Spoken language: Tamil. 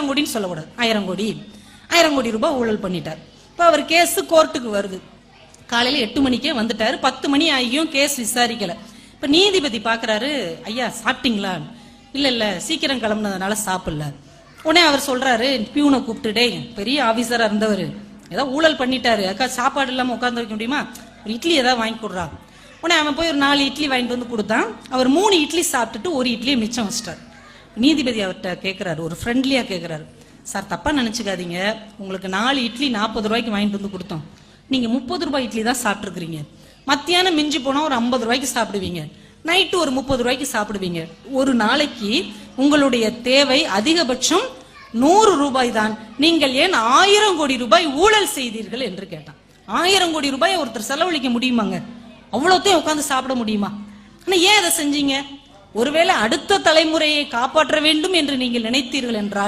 1000 கோடின்னு சொல்லக்கூடாது, 1000 கோடி ரூபாய் ஊழல் பண்ணிட்டார். இப்போ அவர் கேஸ் கோர்ட்டுக்கு வருது. காலையில 8 மணிக்கே வந்துட்டாரு. 10 மணி ஆகியும் கேஸ் விசாரிக்கல. இப்ப நீதிபதி பாக்குறாரு, ஐயா சாப்பிட்டீங்களா? இல்ல சீக்கிரம் கிளம்புனதுனால சாப்பிடல. உடனே அவர் சொல்றாரு, பியூனை கூப்பிட்டுட்டே, பெரிய ஆபீசரா இருந்தவர், ஏதாவது ஊழல் பண்ணிட்டாரு, அக்கா சாப்பாடு இல்லாம உட்கார்ந்து வைக்க முடியுமா, ஒரு இட்லி ஏதாவது வாங்கி கொடுறான். உடனே அவன் போய் ஒரு 4 இட்லி வாங்கிட்டு வந்து கொடுத்தான். அவர் 3 இட்லி சாப்பிட்டுட்டு 1 இட்லியை மிச்சம் வச்சிட்டார். நீதிபதி அவர்கிட்ட கேட்கிறாரு, ஒரு ஃப்ரெண்ட்லியா கேட்கிறாரு, சார் தப்பா நினைச்சுக்காதீங்க, உங்களுக்கு 4 இட்லி 40 ரூபாய்க்கு வாங்கிட்டு வந்து கொடுத்தோம், நீங்க 30 ரூபாய் இட்லி தான் சாப்பிட்டுருக்கீங்க. மத்தியானம் மிஞ்சி போனா ஒரு 50 ரூபாய்க்கு சாப்பிடுவீங்க, நைட்டு ஒரு 30 ரூபாய்க்கு சாப்பிடுவீங்க. ஒரு நாளைக்கு உங்களுடைய தேவை அதிகபட்சம் 100 ரூபாய் தான், நீங்கள் ஏன் 1000 கோடி ரூபாய் ஊழல் செய்தீர்கள் என்று கேட்டான். 1000 கோடி ரூபாய் ஒருத்தர் செலவழிக்க முடியுமாங்க? அவ்வளோத்தையும் உட்காந்து சாப்பிட முடியுமா? ஆனா ஏன் அதை செஞ்சீங்க? ஒருவேளை அடுத்த தலைமுறையை காப்பாற்ற வேண்டும் என்று நீங்கள் நினைத்தீர்கள் என்றால்